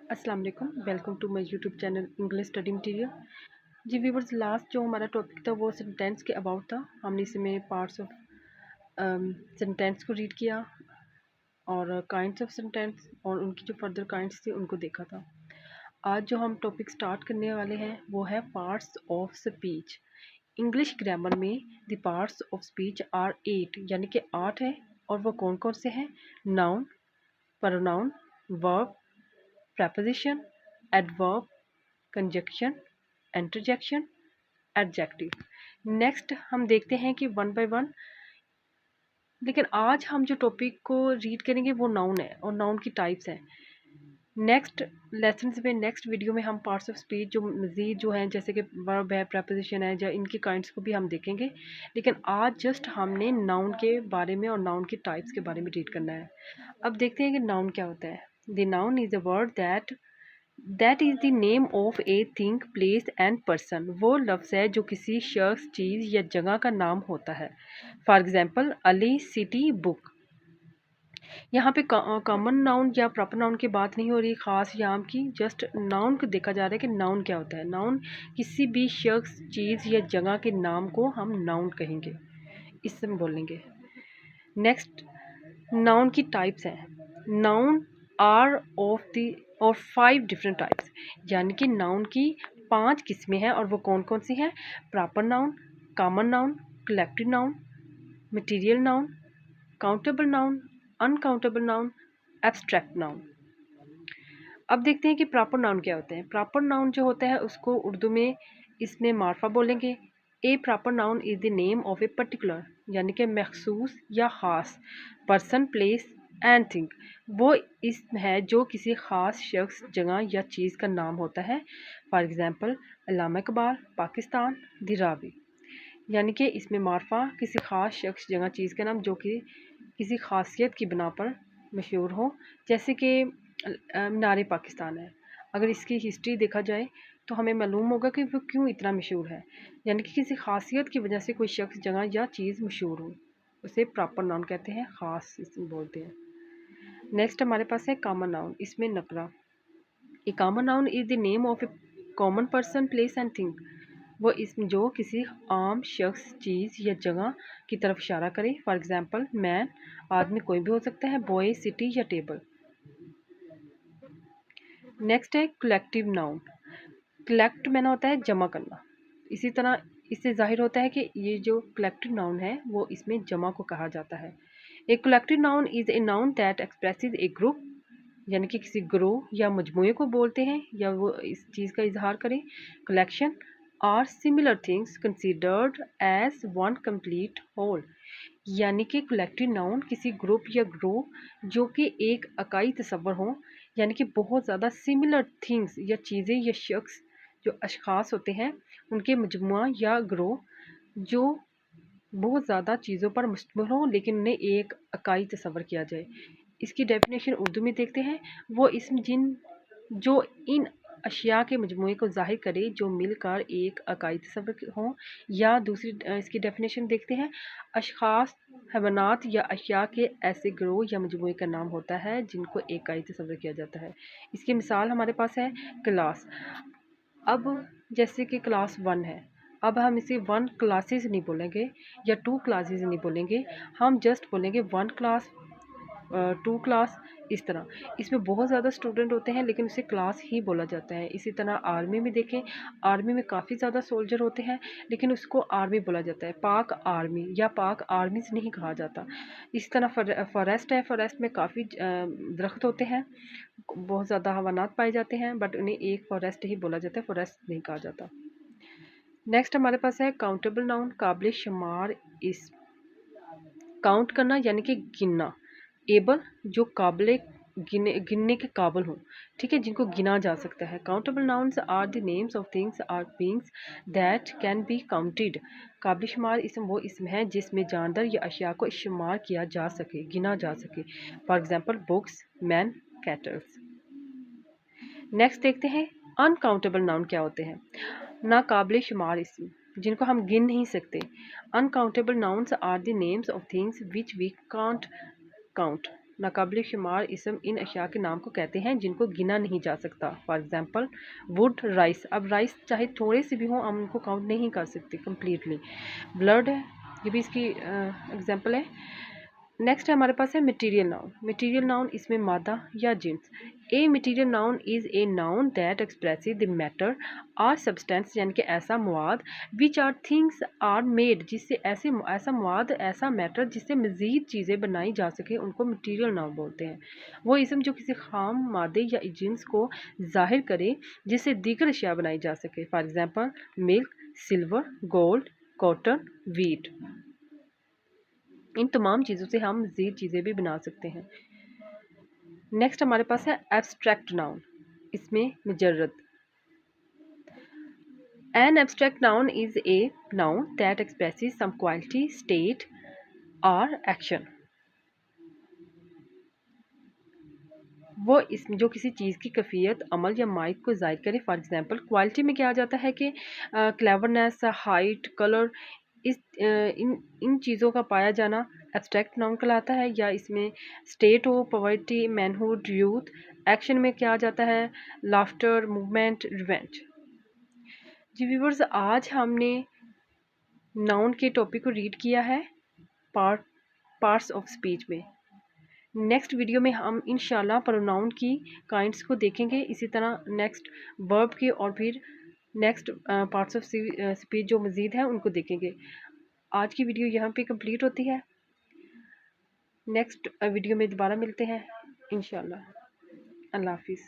अस्सलाम वालेकुम, welcome to my YouTube channel English study material. जी व्यूवर्स, लास्ट जो हमारा टॉपिक था वो सेंटेंस के अबाउट था। हमने इसमें पार्ट्स ऑफ सेंटेंस को रीड किया और काइंड्स ऑफ सेंटेंस और उनकी जो फर्दर काइंड्स थी उनको देखा था। आज जो हम टॉपिक स्टार्ट करने वाले हैं वो है parts of speech. English grammar में the parts of speech are 8, यानी कि 8 है। और वो कौन कौन से हैं? Noun, pronoun, verb, preposition, adverb, conjunction, interjection, adjective। Next हम देखते हैं कि वन बाय वन। लेकिन आज हम जो टॉपिक को रीड करेंगे वो नाउन है और नाउन की टाइप्स हैं। नेक्स्ट लेसन में, नेक्स्ट वीडियो में हम पार्ट्स ऑफ स्पीच जो मज़ीद जो हैं, जैसे कि वर्ब है, preposition है, या इनकी काइंड्स को भी हम देखेंगे। लेकिन आज जस्ट हमने नाउन के बारे में और नाउन की टाइप्स के बारे में रीड करना है। अब देखते हैं कि नाउन क्या होता है। The noun is a word that is the name of a thing, place and person. वो लफ्ज़ है जो किसी शख्स, चीज़ या जगह का नाम होता है। For example, Ali, city, book. यहाँ पे कॉमन नाउन या प्रॉपर नाउन की बात नहीं हो रही, ख़ास या आम की। जस्ट नाउन को देखा जा रहा है कि नाउन क्या होता है। नाउन किसी भी शख्स, चीज़ या जगह के नाम को हम नाउन कहेंगे, इससे हम बोलेंगे। नेक्स्ट, नाउन की टाइप्स हैं। नाउन आर ऑफ द और 5 डिफरेंट टाइप्स, यानी कि नाउन की 5 किस्में हैं। और वो कौन कौन सी हैं? Proper noun, common noun, collective noun, material noun, countable noun, uncountable noun, abstract noun. अब देखते हैं कि प्रॉपर नाउन क्या होते हैं। प्रॉपर नाउन जो होता है उसको उर्दू में इसमें मार्फा बोलेंगे। A proper noun is the name of a particular, यानी कि मखसूस या ख़ास पर्सन, प्लेस एंड थिंग। वो इसम है जो किसी ख़ास शख्स, जगह या चीज़ का नाम होता है। For example, Allama Iqbal, Pakistan, the Ravi. यानी कि इसमें मार्फा किसी ख़ास शख्स, जगह, चीज़ का नाम जो कि किसी ख़ासियत की बिना पर मशहूर हो। जैसे कि मीनार पाकिस्तान है। अगर इसकी हिस्ट्री देखा जाए तो हमें मालूम होगा कि वो क्यों इतना मशहूर है। यानी कि किसी ख़ासियत की वजह से कोई शख्स, जगह या चीज़ मशहूर हो, उसे प्रॉपर नाउन कहते हैं, ख़ास इसमें बोलते हैं। नेक्स्ट हमारे पास है कॉमन नाउन। इसमें नकरा। A common noun is the name of a common person, place and thing. वो इसमें जो किसी आम शख्स, चीज़ या जगह की तरफ इशारा करे। फॉर एग्ज़ाम्पल, मैन, आदमी कोई भी हो सकता है, बॉय, सिटी या टेबल। नेक्स्ट है कलेक्टिव नाउन। कलेक्ट मैंने होता है जमा करना। इसी तरह इससे जाहिर होता है कि ये जो कलेक्टिव नाउन है वो इसमें जमा को कहा जाता है। A collective noun is a noun that expresses A group, यानी कि किसी ग्रोह या मजमूए को बोलते हैं या वो इस चीज़ का इजहार करें। Collection are similar things considered as one complete whole, यानी कि कलेक्टिव नाउन किसी ग्रुप या ग्रोह जो कि एक इकाई तस्वर हो, यानी कि बहुत ज़्यादा सिमिलर थिंग्स या चीज़ें या शख्स जो अशखास होते हैं उनके मजमुआ या ग्रोह जो बहुत ज़्यादा चीज़ों पर मुश्तमिल हो लेकिन उन्हें एक इकाई तस्वर किया जाए। इसकी डेफिनेशन उर्दू में देखते हैं। वो इसम जिन जो इन अशिया के मजमूए को ज़ाहिर करे जो मिलकर एक इकाई तस्वर हों। या दूसरी इसकी डेफिनेशन देखते हैं। अशखास, हैवानात या अशिया के ऐसे ग्रोह या मजमूए का नाम होता है जिनको एक इकाई तस्वर किया जाता है। इसकी मिसाल हमारे पास है क्लास। अब जैसे कि क्लास 1 है, अब हम इसे 1 क्लासेस नहीं बोलेंगे या 2 क्लासेस नहीं बोलेंगे, हम जस्ट बोलेंगे 1 क्लास, 2 क्लास, इस तरह। इसमें बहुत ज़्यादा स्टूडेंट होते हैं लेकिन उसे क्लास ही बोला जाता है। इसी तरह आर्मी में देखें, आर्मी में काफ़ी ज़्यादा सोल्जर होते हैं लेकिन उसको आर्मी बोला जाता है, पाक आर्मी या पाक आर्मीज़ नहीं कहा जाता। इस तरह फॉरेस्ट है, फॉरेस्ट में काफ़ी दरख्त होते हैं, बहुत ज़्यादा हवानात पाए जाते हैं, बट उन्हें एक फॉरेस्ट ही बोला जाता है, फॉरेस्ट नहीं कहा जाता। नेक्स्ट हमारे पास है काउंटेबल नाउन, काबिल शुमार। इस काउंट करना यानी कि गिनना। एबल जो काबिल गिनने के काबिल हों, ठीक है, जिनको गिना जा सकता है। Countable nouns are the names of things or beings that can be counted. काबिल शुमार इसम वो इसम है जिसमें जानदार या अशिया को शुमार किया जा सके, गिना जा सके। For example, books, man, kettles. Next देखते हैं अनकाउंटेबल नाउन क्या होते हैं। नाकाबिल शुमार इसम जिनको हम गिन नहीं सकते। Uncountable nouns are the names of things which we can't count. नाकाबिल शुमार इसम इन अशिया के नाम को कहते हैं जिनको गिना नहीं जा सकता। For example would, rice. अब राइस चाहे थोड़े से भी हों, हम उनको काउंट नहीं कर सकते कम्प्लीटली। ब्लड है, ये भी इसकी एग्जांपल है। नेक्स्ट है हमारे पास है मटेरियल नाउन। मटेरियल नाउन इसमें मादा या जिन्स। A material noun is a noun that expresses the matter or substance, यानी कि ऐसा मवाद which are things are made, जिससे ऐसा मवाद, ऐसा मैटर जिससे मज़ीद चीज़ें बनाई जा सके, उनको मटेरियल नाउन बोलते हैं। वो इसम जो किसी खाम मादे या जिन्स को ज़ाहिर करे जिससे दीगर अशिया बनाई जा सके। For example milk, silver, gold, cotton, wheat. इन तमाम चीज़ों से हम मज़ीद चीज़ें भी बना सकते हैं। नेक्स्ट हमारे पास है एब्स्ट्रैक्ट नाउन, इसमें मुजर्रद। An abstract noun is a noun that expresses some quality, state और एक्शन। वो इसमें जो किसी चीज़ की कैफियत, अमल या माइत को ज़ाहिर करे। फॉर एग्जांपल क्वालिटी में क्या आ जाता है कि क्लेवरनेस, हाइट, कलर, इन चीज़ों का पाया जाना एब्स्ट्रैक्ट नाउन कहलाता है। या इसमें स्टेट हो, पॉवर्टी, मैनहुड, यूथ। एक्शन में क्या आ जाता है, लाफ्टर, मूवमेंट, रिवेंज। जी व्यूअर्स, आज हमने नाउन के टॉपिक को रीड किया है पार्ट्स ऑफ स्पीच में। नेक्स्ट वीडियो में हम इंशाल्लाह प्रोनाउन की काइंड्स को देखेंगे, इसी तरह नेक्स्ट वर्ब के और फिर नेक्स्ट पार्ट्स ऑफ स्पीच जो मज़ीद हैं उनको देखेंगे। आज की वीडियो यहाँ पे कंप्लीट होती है। नेक्स्ट वीडियो में दोबारा मिलते हैं इंशाल्लाह। अल्लाह हाफिज़।